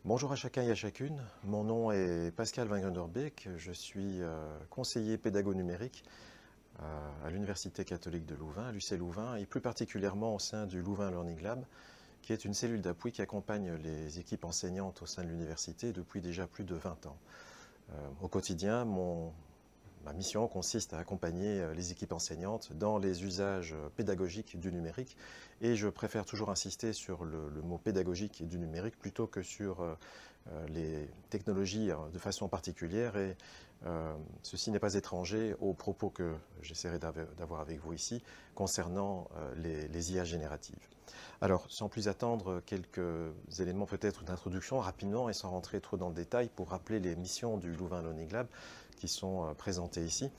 Bonjour à chacun et à chacune, mon nom est Pascal Van Grunderbeek, je suis conseiller pédago numérique à l'Université catholique de Louvain, à l'UC Louvain, et plus particulièrement au sein du Louvain Learning Lab, qui est une cellule d'appui qui accompagne les équipes enseignantes au sein de l'université depuis déjà plus de 20 ans. Au quotidien, ma mission consiste à accompagner les équipes enseignantes dans les usages pédagogiques du numérique, et je préfère toujours insister sur le mot pédagogique du numérique plutôt que sur les technologies de façon particulière, et ceci n'est pas étranger aux propos que j'essaierai d'avoir avec vous ici concernant les IA génératives. Alors, sans plus attendre, quelques éléments peut-être d'introduction rapidement et sans rentrer trop dans le détail pour rappeler les missions du Louvain Learning Lab qui sont présentées ici.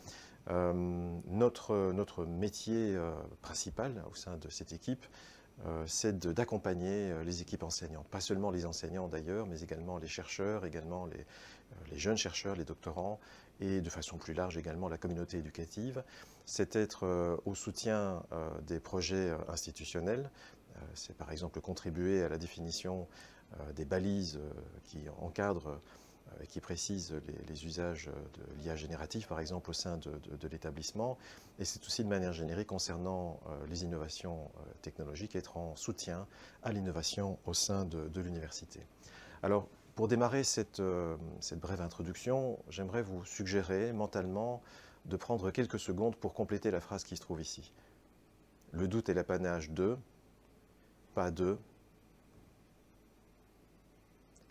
Notre métier principal au sein de cette équipe, c'est d'accompagner les équipes enseignantes. Pas seulement les enseignants d'ailleurs, mais également les chercheurs, également les jeunes chercheurs, les doctorants, et de façon plus large également la communauté éducative. C'est être au soutien des projets institutionnels. C'est par exemple contribuer à la définition des balises qui encadrent et qui précisent les usages de l'IA générative, par exemple, au sein de l'établissement. Et c'est aussi de manière générique concernant les innovations technologiques, être en soutien à l'innovation au sein de l'université. Alors, pour démarrer cette brève introduction, j'aimerais vous suggérer mentalement de prendre quelques secondes pour compléter la phrase qui se trouve ici. Le doute est l'apanage de, pas de.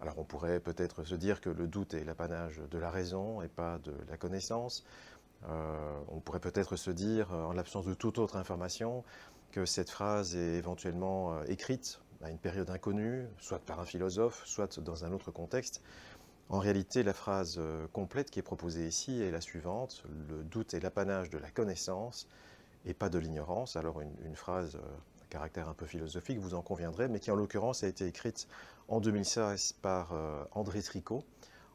Alors on pourrait peut-être se dire que le doute est l'apanage de la raison et pas de la connaissance. On pourrait peut-être se dire, en l'absence de toute autre information, que cette phrase est éventuellement écrite à une période inconnue, soit par un philosophe, soit dans un autre contexte. En réalité, la phrase complète qui est proposée ici est la suivante: le doute est l'apanage de la connaissance et pas de l'ignorance. Alors une phrase à caractère un peu philosophique, vous en conviendrez, mais qui en l'occurrence a été écrite en 2016 par André Tricot.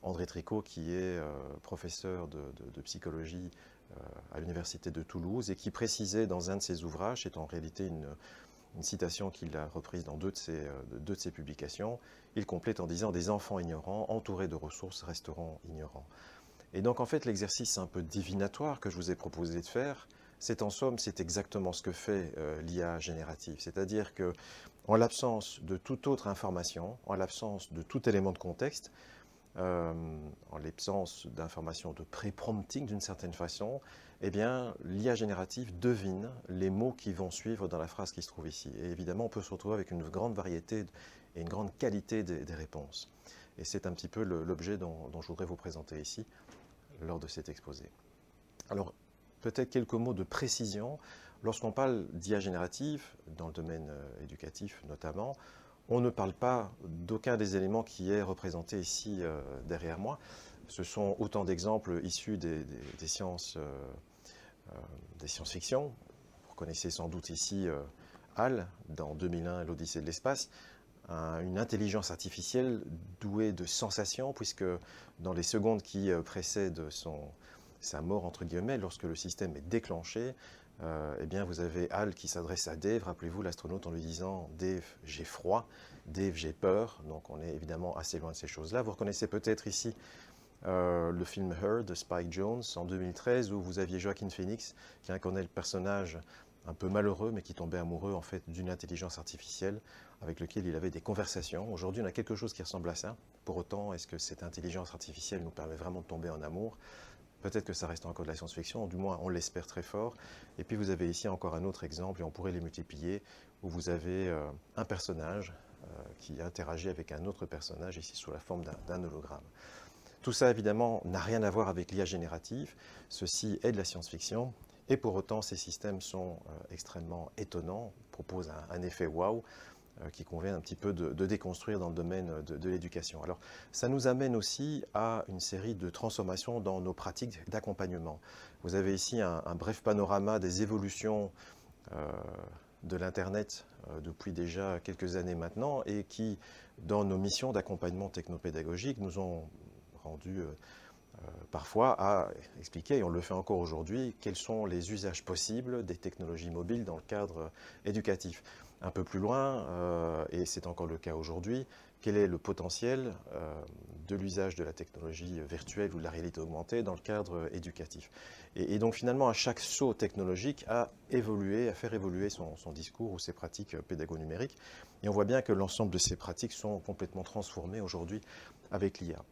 André Tricot qui est professeur de psychologie à l'université de Toulouse et qui précisait dans un de ses ouvrages, c'est en réalité une citation qu'il a reprise dans deux de ses publications, il complète en disant: des enfants ignorants entourés de ressources resteront ignorants. Et donc en fait l'exercice un peu divinatoire que je vous ai proposé de faire, c'est en somme, c'est exactement ce que fait l'IA générative. C'est-à-dire que en l'absence de toute autre information, en l'absence de tout élément de contexte, en l'absence d'informations de pré-prompting d'une certaine façon, eh bien l'IA générative devine les mots qui vont suivre dans la phrase qui se trouve ici. Et évidemment, on peut se retrouver avec une grande variété et une grande qualité des réponses. Et c'est un petit peu l'objet dont je voudrais vous présenter ici lors de cet exposé. Alors, peut-être quelques mots de précision. Lorsqu'on parle d'IA générative, dans le domaine éducatif notamment, on ne parle pas d'aucun des éléments qui est représenté ici derrière moi. Ce sont autant d'exemples issus des science-fiction. Vous connaissez sans doute ici HAL, dans 2001, l'Odyssée de l'espace, une intelligence artificielle douée de sensations, puisque dans les secondes qui précèdent sa mort, entre guillemets, lorsque le système est déclenché, eh bien vous avez HAL qui s'adresse à Dave, rappelez-vous l'astronaute, en lui disant: Dave, j'ai froid, Dave, j'ai peur. Donc on est évidemment assez loin de ces choses-là. Vous reconnaissez peut-être ici le film Her de Spike Jonze en 2013, où vous aviez Joaquin Phoenix qui incarnait le personnage un peu malheureux, mais qui tombait amoureux en fait d'une intelligence artificielle avec lequel il avait des conversations. Aujourd'hui, on a quelque chose qui ressemble à ça. Pour autant, est-ce que cette intelligence artificielle nous permet vraiment de tomber en amour? Peut-être que ça reste encore de la science-fiction, du moins on l'espère très fort. Et puis vous avez ici encore un autre exemple, et on pourrait les multiplier, où vous avez un personnage qui interagit avec un autre personnage, ici sous la forme d'un hologramme. Tout ça, évidemment, n'a rien à voir avec l'IA générative. Ceci est de la science-fiction. Et pour autant, ces systèmes sont extrêmement étonnants, proposent un effet waouh qui convient un petit peu de déconstruire dans le domaine de l'éducation. Alors, ça nous amène aussi à une série de transformations dans nos pratiques d'accompagnement. Vous avez ici un bref panorama des évolutions de l'Internet depuis déjà quelques années maintenant, et qui, dans nos missions d'accompagnement technopédagogique, nous ont rendu parfois à expliquer, et on le fait encore aujourd'hui, quels sont les usages possibles des technologies mobiles dans le cadre éducatif. un peu plus loin, et c'est encore le cas aujourd'hui, quel est le potentiel de l'usage de la technologie virtuelle ou de la réalité augmentée dans le cadre éducatif. Et donc finalement, à chaque saut technologique, à faire évoluer son discours ou ses pratiques pédago-numériques. Et on voit bien que l'ensemble de ces pratiques sont complètement transformées aujourd'hui avec l'IA.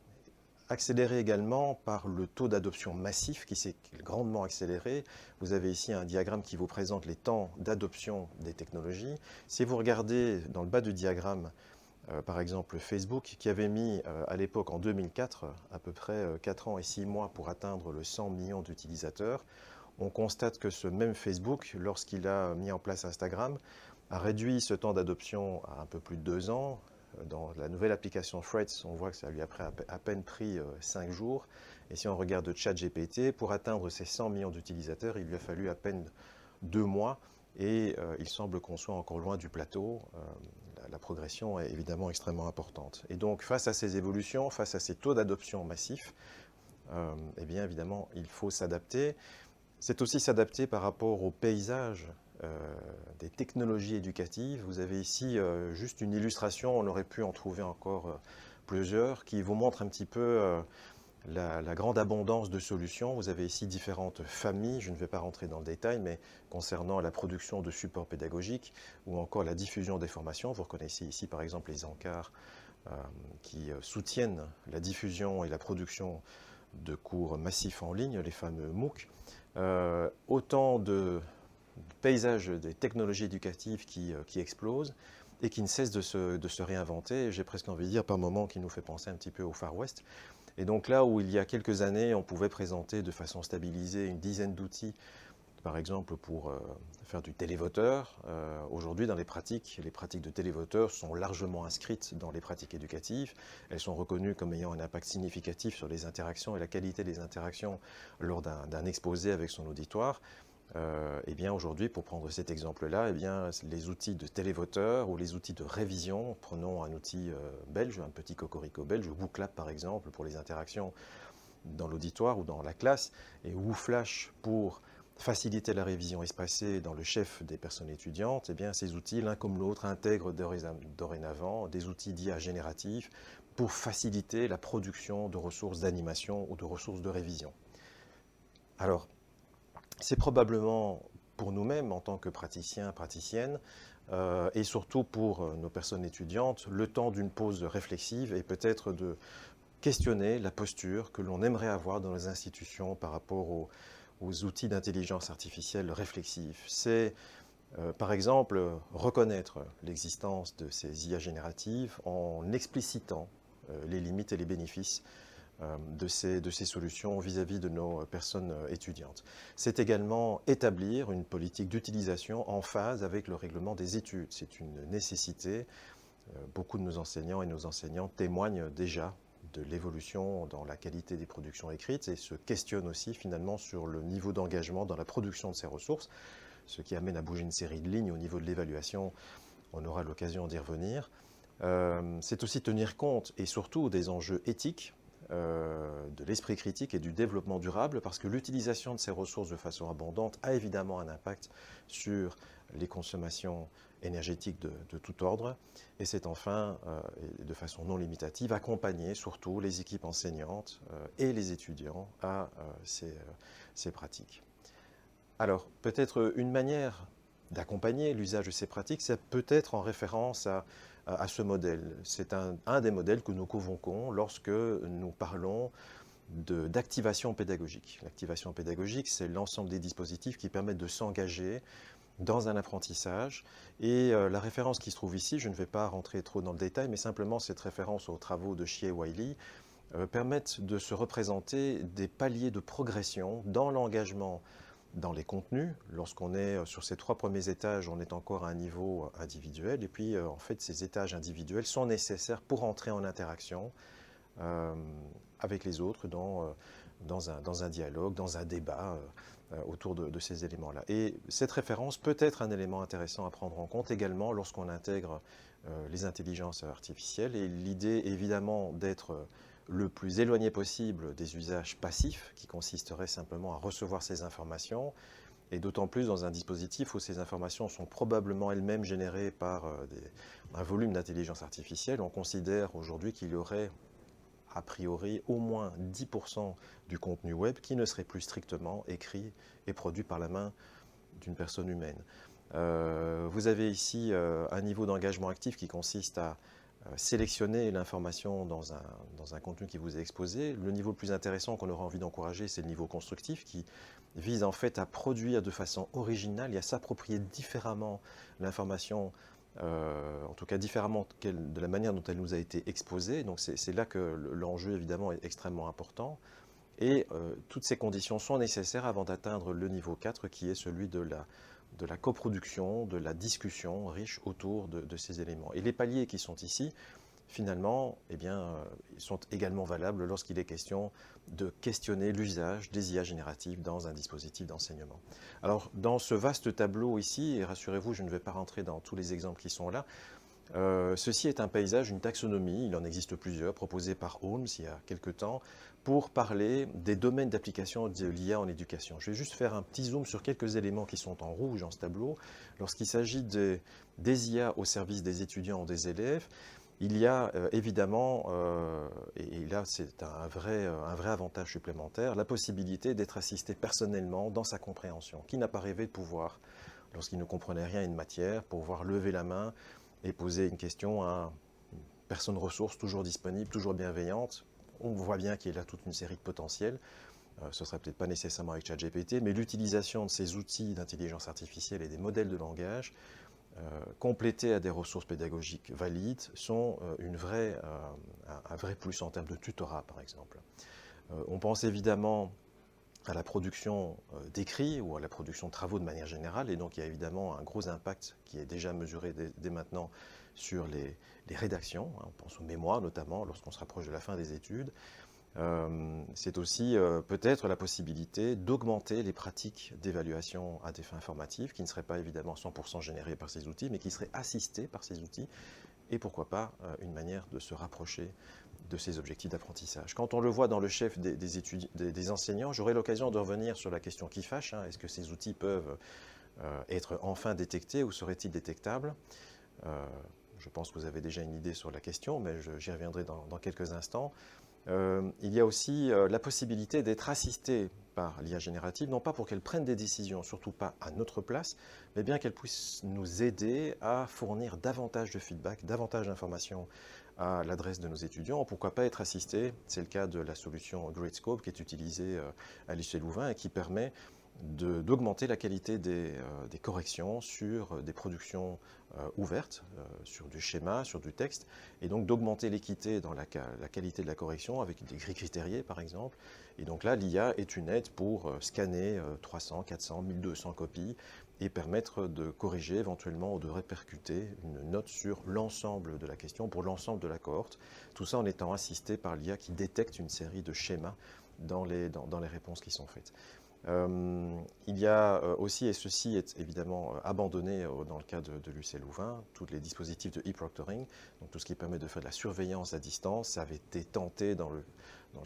Accéléré également par le taux d'adoption massif qui s'est grandement accéléré. Vous avez ici un diagramme qui vous présente les temps d'adoption des technologies. Si vous regardez dans le bas du diagramme, par exemple Facebook, qui avait mis à l'époque en 2004 à peu près 4 ans et 6 mois pour atteindre le 100 millions d'utilisateurs, on constate que ce même Facebook, lorsqu'il a mis en place Instagram, a réduit ce temps d'adoption à un peu plus de 2 ans. Dans la nouvelle application Threads, on voit que ça lui a à peine pris 5 jours. Et si on regarde ChatGPT, pour atteindre ces 100 millions d'utilisateurs, il lui a fallu à peine 2 mois. Et il semble qu'on soit encore loin du plateau. La progression est évidemment extrêmement importante. Et donc, face à ces évolutions, face à ces taux d'adoption massifs, eh bien évidemment, il faut s'adapter. C'est aussi s'adapter par rapport au paysage des technologies éducatives. Vous avez ici juste une illustration, on aurait pu en trouver encore plusieurs, qui vous montre un petit peu la grande abondance de solutions. Vous avez ici différentes familles, je ne vais pas rentrer dans le détail, mais concernant la production de supports pédagogiques ou encore la diffusion des formations. Vous reconnaissez ici par exemple les encarts qui soutiennent la diffusion et la production de cours massifs en ligne, les fameux MOOC. Autant de paysages des technologies éducatives qui explosent et qui ne cessent de se réinventer. J'ai presque envie de dire par moments qui nous fait penser un petit peu au Far West. Et donc là où il y a quelques années, on pouvait présenter de façon stabilisée une dizaine d'outils, par exemple pour faire du télévoteur, aujourd'hui dans les pratiques de télévoteur sont largement inscrites dans les pratiques éducatives. Elles sont reconnues comme ayant un impact significatif sur les interactions et la qualité des interactions lors d'un exposé avec son auditoire. Eh bien aujourd'hui, pour prendre cet exemple-là, eh bien, les outils de télévoteur ou les outils de révision, prenons un outil belge, un petit cocorico belge, WooClap par exemple, pour les interactions dans l'auditoire ou dans la classe, et WooFlash pour faciliter la révision espacée dans le chef des personnes étudiantes, eh bien, ces outils, l'un comme l'autre, intègrent dorénavant des outils d'IA génératifs pour faciliter la production de ressources d'animation ou de ressources de révision. Alors, c'est probablement pour nous-mêmes, en tant que praticiens, praticiennes, et surtout pour nos personnes étudiantes, le temps d'une pause réflexive et peut-être de questionner la posture que l'on aimerait avoir dans les institutions par rapport aux outils d'intelligence artificielle réflexive. C'est, par exemple, reconnaître l'existence de ces IA génératives en explicitant les limites et les bénéfices de ces solutions vis-à-vis de nos personnes étudiantes. C'est également établir une politique d'utilisation en phase avec le règlement des études. C'est une nécessité. Beaucoup de nos enseignants et nos enseignantes témoignent déjà de l'évolution dans la qualité des productions écrites et se questionnent aussi finalement sur le niveau d'engagement dans la production de ces ressources, ce qui amène à bouger une série de lignes au niveau de l'évaluation. On aura l'occasion d'y revenir. C'est aussi tenir compte et surtout des enjeux éthiques, de l'esprit critique et du développement durable, parce que l'utilisation de ces ressources de façon abondante a évidemment un impact sur les consommations énergétiques de tout ordre. Et c'est enfin, de façon non limitative, accompagner surtout les équipes enseignantes et les étudiants à ces pratiques. Alors, peut-être une manière d'accompagner l'usage de ces pratiques, c'est peut-être en référence à ce modèle. C'est un des modèles que nous convoquons lorsque nous parlons d'activation pédagogique. L'activation pédagogique, c'est l'ensemble des dispositifs qui permettent de s'engager dans un apprentissage. Et la référence qui se trouve ici, je ne vais pas rentrer trop dans le détail, mais simplement cette référence aux travaux de Xie et Wiley permettent de se représenter des paliers de progression dans l'engagement dans les contenus. Lorsqu'on est sur ces 3 premiers étages, on est encore à un niveau individuel. Et puis, en fait, ces étages individuels sont nécessaires pour entrer en interaction avec les autres dans un dialogue, dans un débat autour de ces éléments-là. Et cette référence peut être un élément intéressant à prendre en compte également lorsqu'on intègre les intelligences artificielles. Et l'idée, évidemment, d'être le plus éloigné possible des usages passifs, qui consisteraient simplement à recevoir ces informations, et d'autant plus dans un dispositif où ces informations sont probablement elles-mêmes générées par un volume d'intelligence artificielle. On considère aujourd'hui qu'il y aurait a priori au moins 10% du contenu web qui ne serait plus strictement écrit et produit par la main d'une personne humaine. Vous avez ici un niveau d'engagement actif qui consiste à sélectionner l'information dans un contenu qui vous est exposé. Le niveau le plus intéressant qu'on aura envie d'encourager, c'est le niveau constructif qui vise en fait à produire de façon originale et à s'approprier différemment l'information, en tout cas différemment de la manière dont elle nous a été exposée. Donc c'est là que l'enjeu évidemment est extrêmement important. Et toutes ces conditions sont nécessaires avant d'atteindre le niveau 4 qui est celui de la coproduction, de la discussion riche autour de ces éléments. Et les paliers qui sont ici, finalement, eh bien, ils sont également valables lorsqu'il est question de questionner l'usage des IA génératives dans un dispositif d'enseignement. Alors, dans ce vaste tableau ici, et rassurez-vous, je ne vais pas rentrer dans tous les exemples qui sont là, ceci est un paysage, une taxonomie, il en existe plusieurs, proposée par Holmes il y a quelque temps, pour parler des domaines d'application de l'IA en éducation. Je vais juste faire un petit zoom sur quelques éléments qui sont en rouge dans ce tableau. Lorsqu'il s'agit des IA au service des étudiants ou des élèves, il y a évidemment, et là c'est un vrai avantage supplémentaire, la possibilité d'être assisté personnellement dans sa compréhension. Qui n'a pas rêvé de pouvoir, lorsqu'il ne comprenait rien à une matière, pouvoir lever la main et poser une question à une personne ressource toujours disponible, toujours bienveillante. On voit bien qu'il y a là toute une série de potentiels. Ce ne serait peut-être pas nécessairement avec ChatGPT, mais l'utilisation de ces outils d'intelligence artificielle et des modèles de langage complétés à des ressources pédagogiques valides sont un vrai plus en termes de tutorat, par exemple. On pense évidemment à la production d'écrits ou à la production de travaux de manière générale, et donc il y a évidemment un gros impact qui est déjà mesuré dès maintenant sur les rédactions. On pense aux mémoires notamment lorsqu'on se rapproche de la fin des études. C'est aussi peut-être la possibilité d'augmenter les pratiques d'évaluation à des fins informatives qui ne seraient pas évidemment 100% générées par ces outils, mais qui seraient assistées par ces outils, et pourquoi pas une manière de se rapprocher de ces objectifs d'apprentissage. Quand on le voit dans le chef des enseignants, j'aurai l'occasion de revenir sur la question qui fâche. Est-ce que ces outils peuvent être enfin détectés ou seraient-ils détectables? Je pense que vous avez déjà une idée sur la question, mais j'y reviendrai dans quelques instants. Il y a aussi la possibilité d'être assisté par l'IA générative, non pas pour qu'elle prenne des décisions, surtout pas à notre place, mais bien qu'elle puisse nous aider à fournir davantage de feedback, davantage d'informations à l'adresse de nos étudiants. Pourquoi pas être assisté? C'est le cas de la solution Gradescope qui est utilisée à lycée Louvain et qui permet d'augmenter la qualité des corrections sur des productions ouvertes, sur du schéma, sur du texte, et donc d'augmenter l'équité dans la qualité de la correction avec des grilles critériées par exemple. Et donc là, l'IA est une aide pour scanner 300, 400, 1200 copies et permettre de corriger éventuellement ou de répercuter une note sur l'ensemble de la question pour l'ensemble de la cohorte. Tout ça en étant assisté par l'IA qui détecte une série de schémas dans les réponses qui sont faites. Il y a aussi, et ceci est évidemment abandonné dans le cas de l'UC Louvain, tous les dispositifs de e-proctoring, donc tout ce qui permet de faire de la surveillance à distance. Ça avait été tenté dans le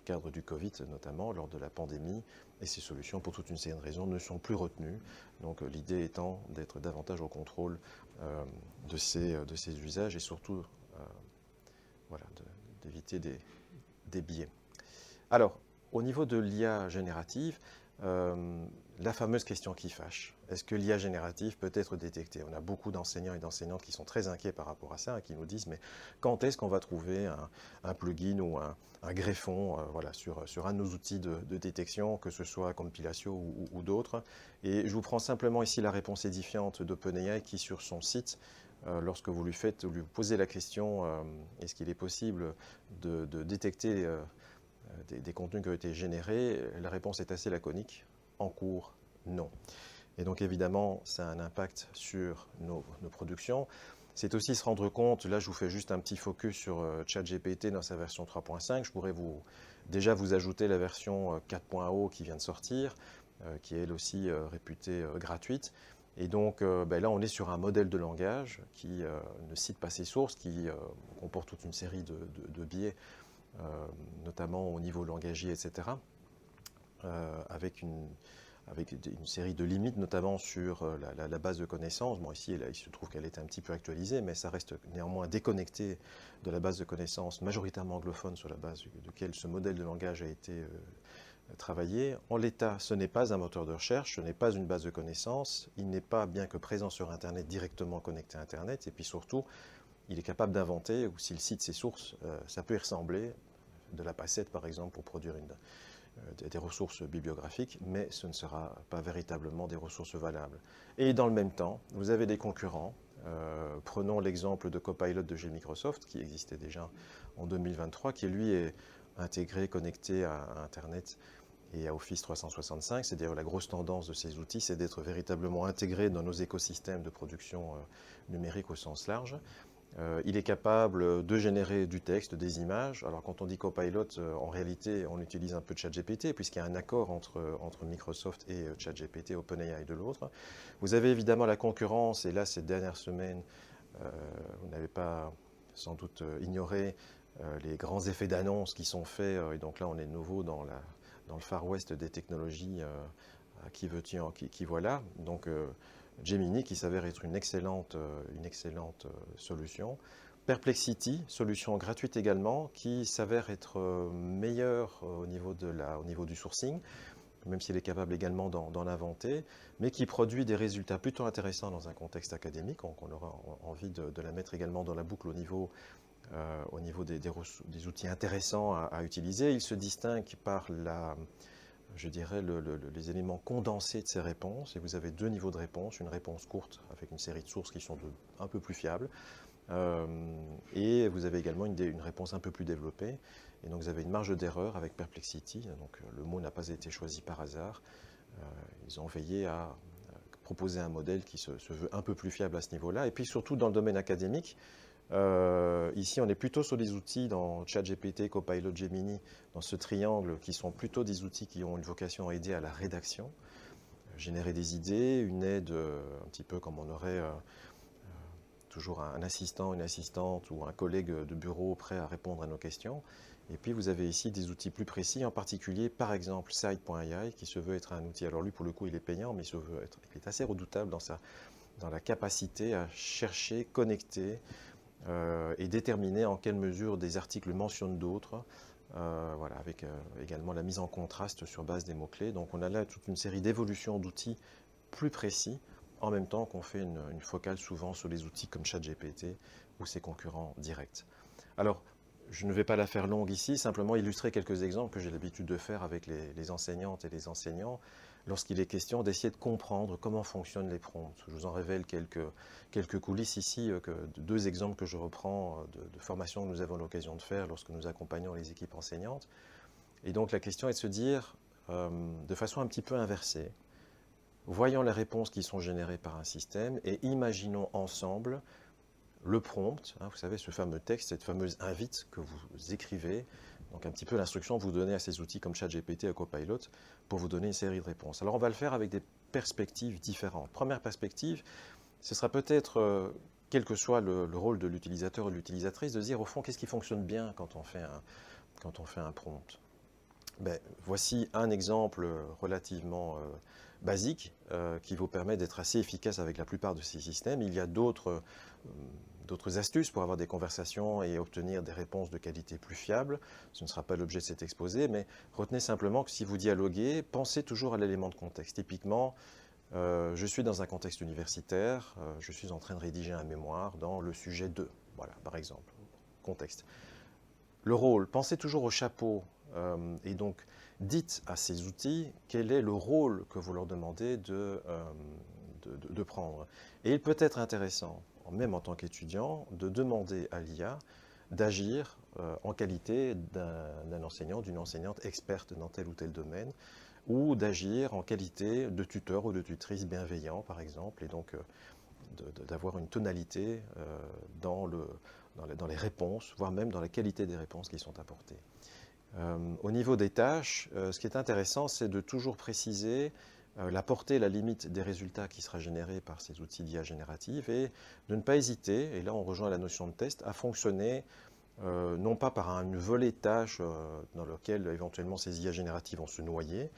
cadre du Covid, notamment lors de la pandémie, et ces solutions, pour toute une série de raisons, ne sont plus retenues. Donc l'idée étant d'être davantage au contrôle de ces usages et surtout voilà, d'éviter des biais. Alors, au niveau de l'IA générative, la fameuse question qui fâche. Est-ce que l'IA générative peut être détectée? On a beaucoup d'enseignants et d'enseignantes qui sont très inquiets par rapport à ça et qui nous disent mais quand est-ce qu'on va trouver un plugin ou un greffon voilà, sur un de nos outils de détection, que ce soit Compilatio ou d'autres? Et je vous prends simplement ici la réponse édifiante d'OpenAI qui, sur son site, lorsque vous lui posez la question est-ce qu'il est possible de détecter des contenus qui ont été générés, la réponse est assez laconique. En cours, non. Et donc évidemment, ça a un impact sur nos productions. C'est aussi se rendre compte, là je vous fais juste un petit focus sur ChatGPT dans sa version 3.5. Je pourrais déjà vous ajouter la version 4.0 qui vient de sortir, qui est elle aussi réputée gratuite. Et donc là on est sur un modèle de langage qui ne cite pas ses sources, qui comporte toute une série de biais, notamment au niveau langagier, etc., avec avec une série de limites, notamment sur la base de connaissances. Bon, ici, là, il se trouve qu'elle est un petit peu actualisée, mais ça reste néanmoins déconnecté de la base de connaissances majoritairement anglophone sur la base de laquelle ce modèle de langage a été travaillé. En l'état, ce n'est pas un moteur de recherche, ce n'est pas une base de connaissances, il n'est pas, bien que présent sur Internet, directement connecté à Internet, et puis surtout, il est capable d'inventer, ou s'il cite ses sources, ça peut y ressembler, de la passette par exemple, pour produire des ressources bibliographiques, mais ce ne sera pas véritablement des ressources valables. Et dans le même temps, vous avez des concurrents. Prenons l'exemple de Copilot de chez Microsoft, qui existait déjà en 2023, qui lui est intégré, connecté à Internet et à Office 365. C'est d'ailleurs la grosse tendance de ces outils, c'est d'être véritablement intégré dans nos écosystèmes de production numérique au sens large. Il est capable de générer du texte, des images. Alors quand on dit Copilot, en réalité, on utilise un peu ChatGPT, puisqu'il y a un accord entre Microsoft et ChatGPT, OpenAI de l'autre. Vous avez évidemment la concurrence, et là, ces dernières semaines, vous n'avez pas sans doute ignoré les grands effets d'annonce qui sont faits. Et donc là, on est de nouveau dans le Far West des technologies. Qui veux-tu, qui voilà. Donc Gemini qui s'avère être une excellente solution. Perplexity, solution gratuite également, qui s'avère être meilleure au niveau du sourcing, même s'il est capable également d'en inventer, mais qui produit des résultats plutôt intéressants dans un contexte académique. Donc on aura envie de la mettre également dans la boucle au niveau des outils intéressants à utiliser. Il se distingue par je dirais, les éléments condensés de ces réponses. Et vous avez deux niveaux de réponse, une réponse courte avec une série de sources qui sont un peu plus fiables, et vous avez également une réponse un peu plus développée. Et donc vous avez une marge d'erreur avec Perplexity. Donc le mot n'a pas été choisi par hasard. Ils ont veillé à proposer un modèle qui se veut un peu plus fiable à ce niveau-là. Et puis surtout dans le domaine académique, ici, on est plutôt sur des outils dans ChatGPT, Copilot, Gemini, dans ce triangle, qui sont plutôt des outils qui ont une vocation à aider à la rédaction, générer des idées, une aide un petit peu comme on aurait toujours un assistant, une assistante ou un collègue de bureau prêt à répondre à nos questions. Et puis vous avez ici des outils plus précis, en particulier par exemple Site.ai, qui se veut être un outil. Alors lui, pour le coup, il est payant, mais il est assez redoutable dans la capacité à chercher, connecter, et déterminer en quelle mesure des articles mentionnent d'autres, voilà, avec également la mise en contraste sur base des mots-clés. Donc on a là toute une série d'évolutions d'outils plus précis, en même temps qu'on fait une focale souvent sur les outils comme ChatGPT ou ses concurrents directs. Alors, je ne vais pas la faire longue ici, simplement illustrer quelques exemples que j'ai l'habitude de faire avec les enseignantes et les enseignants lorsqu'il est question d'essayer de comprendre comment fonctionnent les prompts. Je vous en révèle quelques coulisses ici, deux exemples que je reprends de formations que nous avons l'occasion de faire lorsque nous accompagnons les équipes enseignantes. Et donc la question est de se dire, de façon un petit peu inversée, voyons les réponses qui sont générées par un système et imaginons ensemble le prompt, vous savez, ce fameux texte, cette fameuse invite que vous écrivez, donc un petit peu l'instruction que vous donnez à ces outils comme ChatGPT et Copilot pour vous donner une série de réponses. Alors on va le faire avec des perspectives différentes. Première perspective, ce sera peut-être, quel que soit le rôle de l'utilisateur ou de l'utilisatrice, de dire au fond qu'est-ce qui fonctionne bien quand on fait un prompt. Voici un exemple relativement basique qui vous permet d'être assez efficace avec la plupart de ces systèmes. Il y a d'autres astuces pour avoir des conversations et obtenir des réponses de qualité plus fiable. Ce ne sera pas l'objet de cet exposé, mais retenez simplement que si vous dialoguez, pensez toujours à l'élément de contexte. Typiquement, je suis dans un contexte universitaire, je suis en train de rédiger un mémoire dans le sujet 2, voilà, par exemple, contexte. Le rôle, pensez toujours au chapeau, et donc dites à ces outils quel est le rôle que vous leur demandez de prendre. Et il peut être intéressant, même en tant qu'étudiant, de demander à l'IA d'agir en qualité d'un enseignant, d'une enseignante experte dans tel ou tel domaine, ou d'agir en qualité de tuteur ou de tutrice bienveillant, par exemple, et donc d'avoir une tonalité dans les réponses, voire même dans la qualité des réponses qui sont apportées. Au niveau des tâches, ce qui est intéressant, c'est de toujours préciser la portée et la limite des résultats qui sera générés par ces outils d'IA générative et de ne pas hésiter, et là on rejoint la notion de test, à fonctionner non pas par une volée de tâches dans lequel éventuellement ces IA génératives vont se noyer,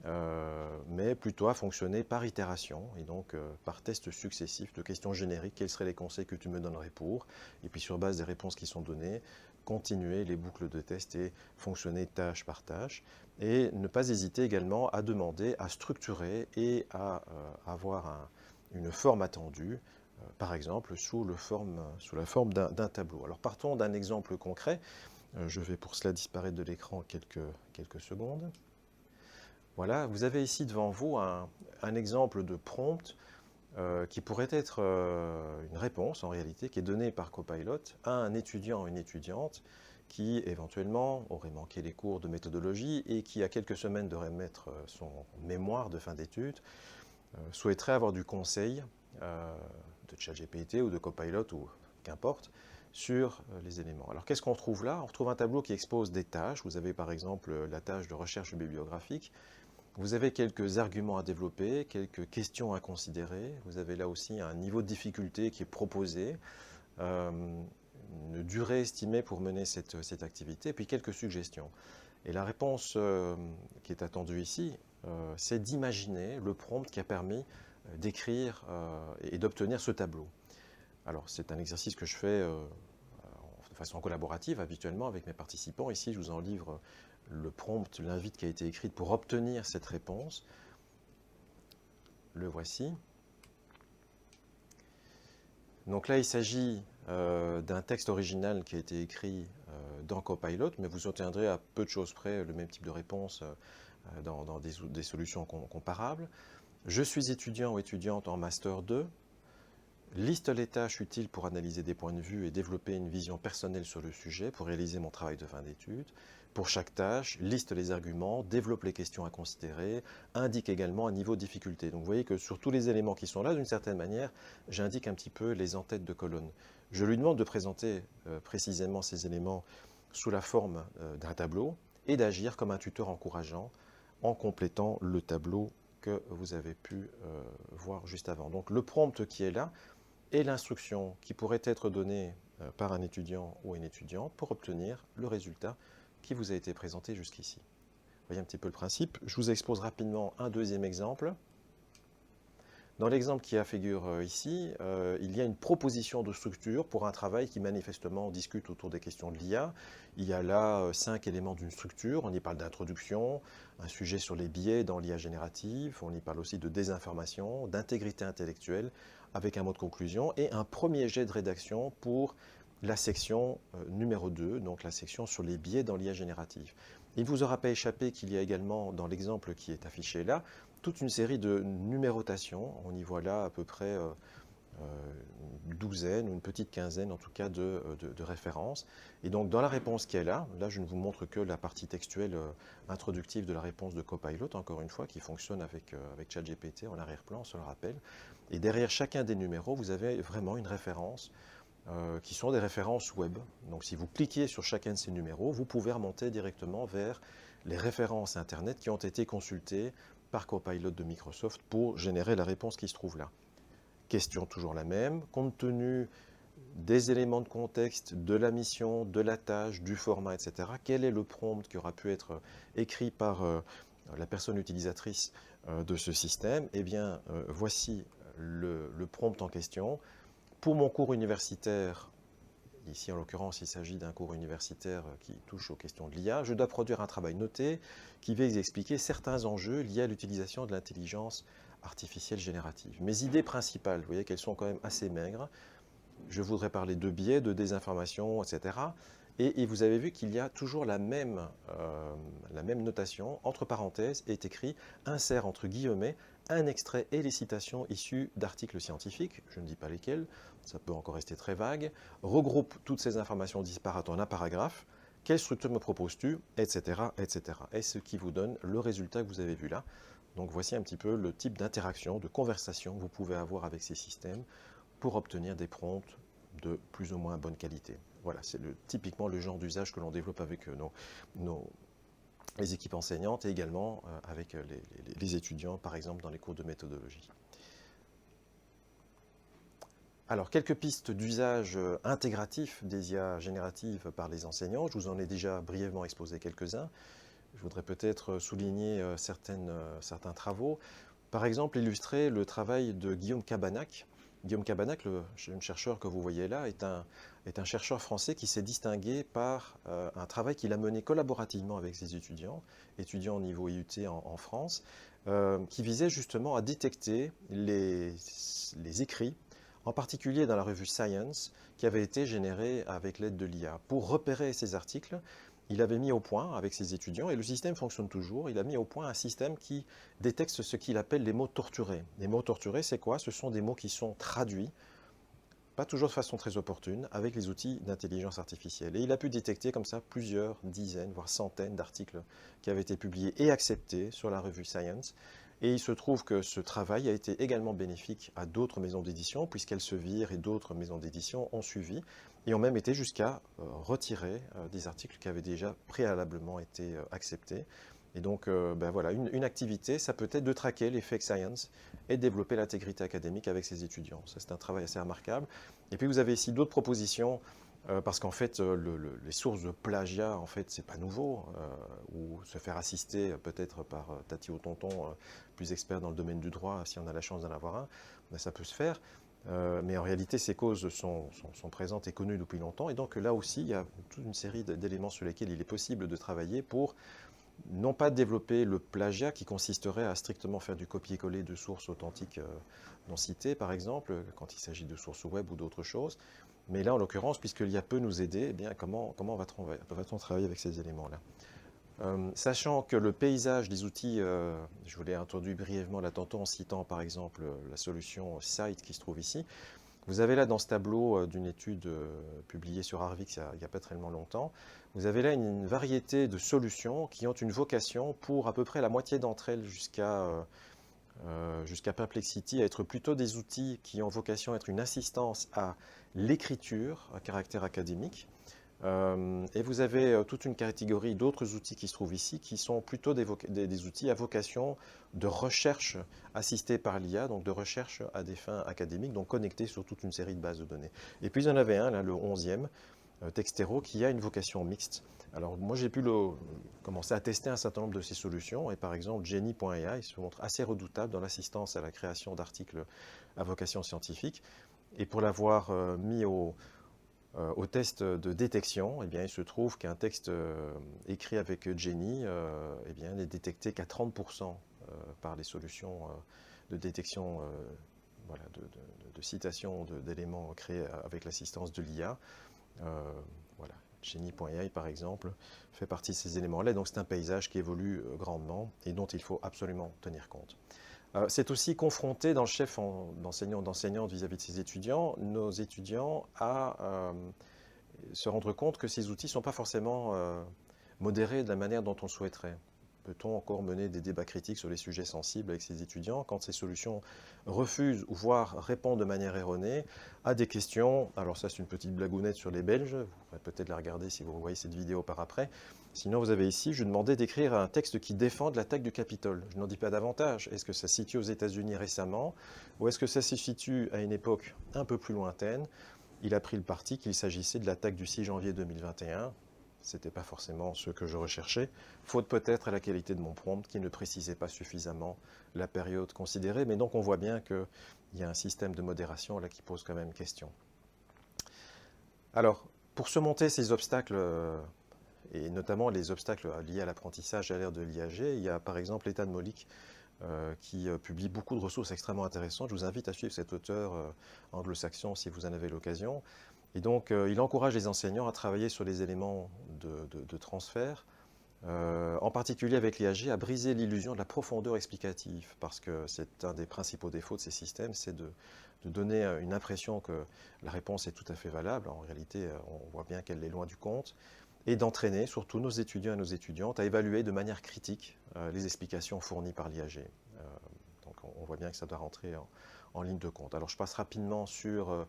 mais plutôt à fonctionner par itération et donc par test successif de questions génériques. Quels seraient les conseils que tu me donnerais pour? Et puis sur base des réponses qui sont données, continuer les boucles de test et fonctionner tâche par tâche. Et ne pas hésiter également à demander, à structurer et à avoir une forme attendue, par exemple sous la forme d'un tableau. Alors partons d'un exemple concret. Je vais pour cela disparaître de l'écran quelques secondes. Voilà, vous avez ici devant vous un exemple de prompt qui pourrait être une réponse en réalité qui est donnée par Copilot à un étudiant ou une étudiante qui éventuellement aurait manqué les cours de méthodologie et qui à quelques semaines devrait mettre son mémoire de fin d'études, souhaiterait avoir du conseil de ChatGPT ou de Copilot ou qu'importe sur les éléments. Alors qu'est-ce qu'on trouve là? On retrouve un tableau qui expose des tâches. Vous avez par exemple la tâche de recherche bibliographique. Vous avez quelques arguments à développer, quelques questions à considérer. Vous avez là aussi un niveau de difficulté qui est proposé, une durée estimée pour mener cette activité, et puis quelques suggestions. Et la réponse qui est attendue ici, c'est d'imaginer le prompt qui a permis d'écrire et d'obtenir ce tableau. Alors c'est un exercice que je fais de façon collaborative habituellement avec mes participants. Ici je vous en livre le prompt, l'invite qui a été écrite pour obtenir cette réponse. Le voici. Donc là, il s'agit d'un texte original qui a été écrit dans Copilot, mais vous obtiendrez à peu de choses près le même type de réponse dans des solutions comparables. Je suis étudiant ou étudiante en Master 2. Liste les tâches utiles pour analyser des points de vue et développer une vision personnelle sur le sujet pour réaliser mon travail de fin d'études. Pour chaque tâche, liste les arguments, développe les questions à considérer, indique également un niveau de difficulté. Donc vous voyez que sur tous les éléments qui sont là, d'une certaine manière, j'indique un petit peu les en-têtes de colonne. Je lui demande de présenter précisément ces éléments sous la forme d'un tableau et d'agir comme un tuteur encourageant en complétant le tableau que vous avez pu voir juste avant. Donc le prompt qui est là, et l'instruction qui pourrait être donnée par un étudiant ou une étudiante pour obtenir le résultat qui vous a été présenté jusqu'ici. Vous voyez un petit peu le principe. Je vous expose rapidement un deuxième exemple. Dans l'exemple qui figure ici, il y a une proposition de structure pour un travail qui manifestement discute autour des questions de l'IA. Il y a là 5 éléments d'une structure. On y parle d'introduction, un sujet sur les biais dans l'IA générative. On y parle aussi de désinformation, d'intégrité intellectuelle, avec un mot de conclusion et un premier jet de rédaction pour la section numéro 2, donc la section sur les biais dans l'IA générative. Il ne vous aura pas échappé qu'il y a également, dans l'exemple qui est affiché là, toute une série de numérotations. On y voit là à peu près une douzaine ou une petite quinzaine en tout cas de références. Et donc dans la réponse qui est là je ne vous montre que la partie textuelle introductive de la réponse de Copilot, encore une fois, qui fonctionne avec ChatGPT en arrière-plan, on se le rappelle. Et derrière chacun des numéros, vous avez vraiment une référence qui sont des références web. Donc si vous cliquez sur chacun de ces numéros, vous pouvez remonter directement vers les références Internet qui ont été consultées par Copilot de Microsoft pour générer la réponse qui se trouve là. Question toujours la même, compte tenu des éléments de contexte, de la mission, de la tâche, du format, etc. Quel est le prompt qui aura pu être écrit par la personne utilisatrice de ce système? Eh bien, voici le prompt en question. Pour mon cours universitaire, ici en l'occurrence il s'agit d'un cours universitaire qui touche aux questions de l'IA, je dois produire un travail noté qui va expliquer certains enjeux liés à l'utilisation de l'intelligence artificielle générative. Mes idées principales, vous voyez qu'elles sont quand même assez maigres. Je voudrais parler de biais, de désinformation, etc. Et vous avez vu qu'il y a toujours la même notation, entre parenthèses, est écrit « insère entre guillemets un extrait et les citations issues d'articles scientifiques », je ne dis pas lesquels, ça peut encore rester très vague, regroupe toutes ces informations disparates en un paragraphe, quelle structure me proposes-tu, etc., etc. Et ce qui vous donne le résultat que vous avez vu là. Donc voici un petit peu le type d'interaction, de conversation que vous pouvez avoir avec ces systèmes pour obtenir des prompts de plus ou moins bonne qualité. Voilà, c'est typiquement le genre d'usage que l'on développe avec les équipes enseignantes et également avec les étudiants, par exemple, dans les cours de méthodologie. Alors, quelques pistes d'usage intégratif des IA génératives par les enseignants. Je vous en ai déjà brièvement exposé quelques-uns. je voudrais peut-être souligner certains travaux. Par exemple, illustrer le travail de Guillaume Cabanac. Guillaume Cabanac, le jeune chercheur que vous voyez là, est un chercheur français qui s'est distingué par un travail qu'il a mené collaborativement avec ses étudiants au niveau IUT en France, qui visait justement à détecter les écrits, en particulier dans la revue Science, qui avaient été générés avec l'aide de l'IA. Pour repérer ces articles, il avait mis au point avec ses étudiants, et le système fonctionne toujours, il a mis au point un système qui détecte ce qu'il appelle les mots torturés. Les mots torturés, c'est quoi? Ce sont des mots qui sont traduits, pas toujours de façon très opportune, avec les outils d'intelligence artificielle. Et il a pu détecter comme ça plusieurs dizaines, voire centaines d'articles qui avaient été publiés et acceptés sur la revue Science. Et il se trouve que ce travail a été également bénéfique à d'autres maisons d'édition, puisqu'Elsevier et d'autres maisons d'édition ont suivi et ont même été jusqu'à retirer des articles qui avaient déjà préalablement été acceptés. Et donc, ben voilà, une activité, ça peut être de traquer les fake science et développer l'intégrité académique avec ses étudiants. Ça, c'est un travail assez remarquable. Et puis, vous avez ici d'autres propositions, parce qu'en fait, les sources de plagiat, en fait, c'est pas nouveau, ou se faire assister peut-être par Tati ou Tonton, plus expert dans le domaine du droit, si on a la chance d'en avoir un, ben, ça peut se faire. Mais en réalité, ces causes sont présentes et connues depuis longtemps. Et donc là aussi, il y a toute une série d'éléments sur lesquels il est possible de travailler pour non pas développer le plagiat qui consisterait à strictement faire du copier-coller de sources authentiques non citées, par exemple, quand il s'agit de sources web ou d'autres choses. Mais là, en l'occurrence, puisque l'IA peut nous aider, eh bien, comment va-t-on travailler avec ces éléments-là? Sachant que le paysage des outils, je vous l'ai introduit brièvement là tantôt en citant par exemple la solution Site qui se trouve ici, vous avez là dans ce tableau d'une étude publiée sur Harvix il n'y a pas tellement longtemps, vous avez là une variété de solutions qui ont une vocation pour à peu près la moitié d'entre elles jusqu'à Perplexity à être plutôt des outils qui ont vocation à être une assistance à l'écriture à caractère académique. Et vous avez toute une catégorie d'autres outils qui se trouvent ici, qui sont plutôt des outils à vocation de recherche assistée par l'IA, donc de recherche à des fins académiques, donc connectés sur toute une série de bases de données. Et puis il y en avait un, là, le 11e, Textero, qui a une vocation mixte. Alors moi j'ai pu commencer à tester un certain nombre de ces solutions, et par exemple Jenny.ai se montre assez redoutable dans l'assistance à la création d'articles à vocation scientifique. Et pour l'avoir mis au test de détection, eh bien, il se trouve qu'un texte écrit avec Jenny eh bien, n'est détecté qu'à 30% par les solutions de détection voilà, de citation d'éléments créés avec l'assistance de l'IA. Voilà. Jenny.ai, par exemple, fait partie de ces éléments-là. Donc c'est un paysage qui évolue grandement et dont il faut absolument tenir compte. C'est aussi confronté dans le chef d'enseignante vis-à-vis de ses étudiants, nos étudiants, à se rendre compte que ces outils ne sont pas forcément modérés de la manière dont on souhaiterait. Peut-on encore mener des débats critiques sur les sujets sensibles avec ces étudiants quand ces solutions refusent ou voire répondent de manière erronée à des questions? Alors ça, c'est une petite blagounette sur les Belges, vous pourrez peut-être la regarder si vous voyez cette vidéo par après. Sinon, vous avez ici, je demandais d'écrire un texte qui défende l'attaque du Capitole. Je n'en dis pas davantage. Est-ce que ça se situe aux États-Unis récemment ou est-ce que ça se situe à une époque un peu plus lointaine? Il a pris le parti qu'il s'agissait de l'attaque du 6 janvier 2021. Ce n'était pas forcément ce que je recherchais, faute peut-être à la qualité de mon prompt qui ne précisait pas suffisamment la période considérée, mais donc on voit bien qu'il y a un système de modération là qui pose quand même question. Alors, pour surmonter ces obstacles, et notamment les obstacles liés à l'apprentissage à l'ère de l'IAG, il y a par exemple Ethan Mollick qui publie beaucoup de ressources extrêmement intéressantes. Je vous invite à suivre cet auteur anglo-saxon si vous en avez l'occasion. Et donc, il encourage les enseignants à travailler sur les éléments de transfert, en particulier avec l'IAG, à briser l'illusion de la profondeur explicative, parce que c'est un des principaux défauts de ces systèmes, c'est de donner une impression que la réponse est tout à fait valable. En réalité, on voit bien qu'elle est loin du compte, et d'entraîner surtout nos étudiants et nos étudiantes à évaluer de manière critique les explications fournies par l'IAG. Donc on voit bien que ça doit rentrer en ligne de compte. Alors je passe rapidement sur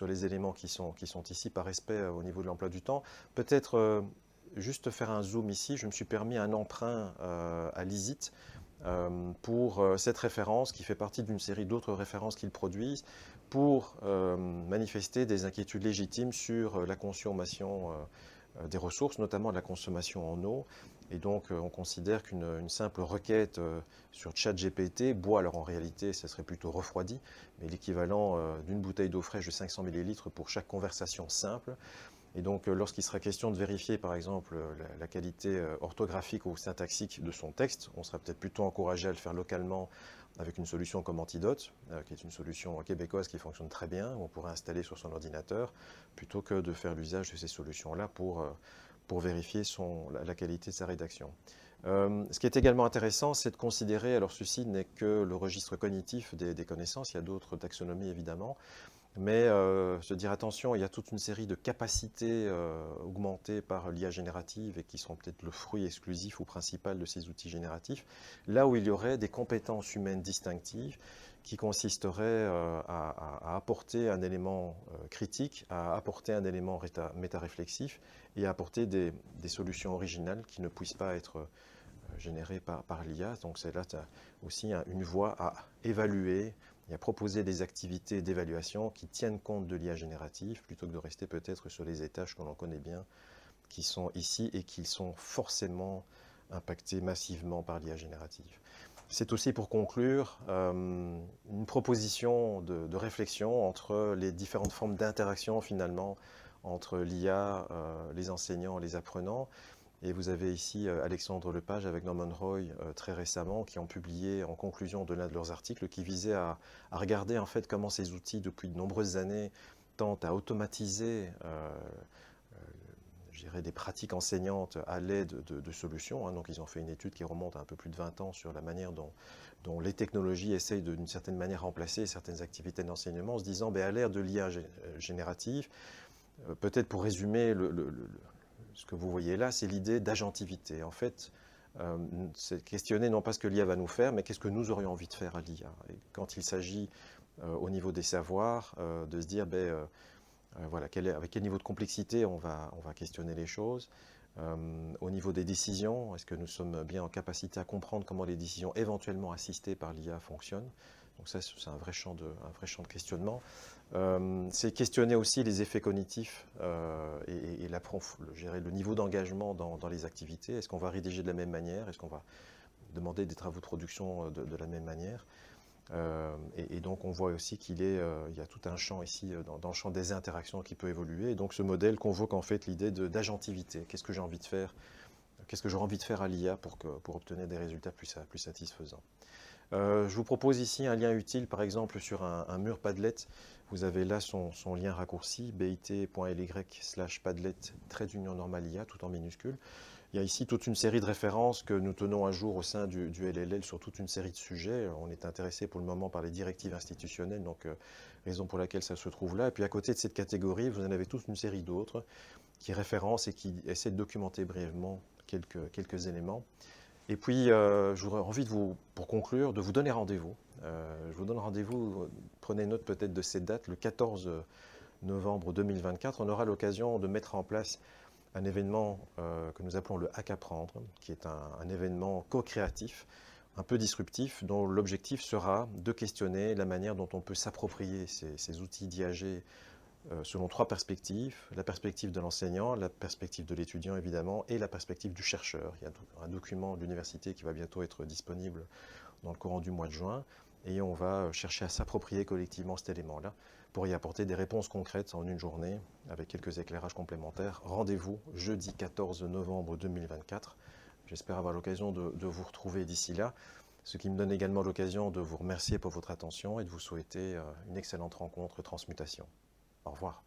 les éléments qui sont ici par respect au niveau de l'emploi du temps. Peut-être juste faire un zoom ici, je me suis permis un emprunt à l'ISIT pour cette référence qui fait partie d'une série d'autres références qu'ils produisent pour manifester des inquiétudes légitimes sur la consommation des ressources, notamment de la consommation en eau. Et donc, on considère qu'une simple requête sur ChatGPT, bois, alors en réalité, ça serait plutôt refroidi, mais l'équivalent d'une bouteille d'eau fraîche de 500 millilitres pour chaque conversation simple. Et donc, lorsqu'il sera question de vérifier, par exemple, la qualité orthographique ou syntaxique de son texte, on sera peut-être plutôt encouragé à le faire localement avec une solution comme Antidote, qui est une solution québécoise qui fonctionne très bien, on pourrait installer sur son ordinateur, plutôt que de faire l'usage de ces solutions-là pour vérifier la qualité de sa rédaction. Ce qui est également intéressant, c'est de considérer, alors ceci n'est que le registre cognitif des connaissances, il y a d'autres taxonomies évidemment, mais se dire attention, il y a toute une série de capacités augmentées par l'IA générative et qui seront peut-être le fruit exclusif ou principal de ces outils génératifs, là où il y aurait des compétences humaines distinctives qui consisteraient à apporter un élément critique, à apporter un élément méta-réflexif et à apporter des solutions originales qui ne puissent pas être générées par l'IA. Donc c'est là aussi une voie à évaluer et à proposer des activités d'évaluation qui tiennent compte de l'IA générative plutôt que de rester peut-être sur les étages que l'on connaît bien, qui sont ici et qui sont forcément impactés massivement par l'IA générative. C'est aussi pour conclure une proposition de réflexion entre les différentes formes d'interaction finalement entre l'IA, les enseignants, les apprenants. Et vous avez ici Alexandre Lepage avec Norman Roy très récemment qui ont publié en conclusion de l'un de leurs articles qui visait à regarder en fait comment ces outils depuis de nombreuses années tentent à automatiser je dirais des pratiques enseignantes à l'aide de solutions. Hein. Donc ils ont fait une étude qui remonte à un peu plus de 20 ans sur la manière dont les technologies essayent d'une certaine manière remplacer certaines activités d'enseignement en se disant à l'ère de l'IA générative, peut-être pour résumer ce que vous voyez là, c'est l'idée d'agentivité. En fait, c'est questionner non pas ce que l'IA va nous faire, mais qu'est-ce que nous aurions envie de faire à l'IA. Et quand il s'agit, au niveau des savoirs, de se dire, voilà, avec quel niveau de complexité on va questionner les choses. Au niveau des décisions, est-ce que nous sommes bien en capacité à comprendre comment les décisions éventuellement assistées par l'IA fonctionnent? Donc ça, c'est un vrai champ de questionnement. C'est questionner aussi les effets cognitifs et le niveau d'engagement dans les activités. Est-ce qu'on va rédiger de la même manière? Est-ce qu'on va demander des travaux de production de la même manière? Et donc on voit aussi il y a tout un champ ici dans le champ des interactions qui peut évoluer. Et donc ce modèle convoque en fait l'idée d'agentivité. Qu'est-ce que j'ai envie de faire? Qu'est-ce que j'aurais envie de faire à l'IA pour obtenir des résultats plus satisfaisants? Je vous propose ici un lien utile, par exemple sur un mur Padlet. Vous avez là son lien raccourci, bit.ly/Padlet _normalia, tout en minuscule. Il y a ici toute une série de références que nous tenons à jour au sein du LLL sur toute une série de sujets. On est intéressé pour le moment par les directives institutionnelles, donc raison pour laquelle ça se trouve là. Et puis à côté de cette catégorie, vous en avez toute une série d'autres qui référencent et qui essaient de documenter brièvement quelques éléments. Et puis, j'aurais envie pour conclure, de vous donner rendez-vous. Je vous donne rendez-vous, prenez note peut-être de cette date, le 14 novembre 2024. On aura l'occasion de mettre en place un événement que nous appelons le Hack Apprendre, qui est un événement co-créatif, un peu disruptif, dont l'objectif sera de questionner la manière dont on peut s'approprier ces outils d'IAG selon trois perspectives, la perspective de l'enseignant, la perspective de l'étudiant évidemment, et la perspective du chercheur. Il y a un document de l'université qui va bientôt être disponible dans le courant du mois de juin, et on va chercher à s'approprier collectivement cet élément-là pour y apporter des réponses concrètes en une journée, avec quelques éclairages complémentaires. Rendez-vous jeudi 14 novembre 2024. J'espère avoir l'occasion de vous retrouver d'ici là, ce qui me donne également l'occasion de vous remercier pour votre attention et de vous souhaiter une excellente rencontre Transmutation. Au revoir.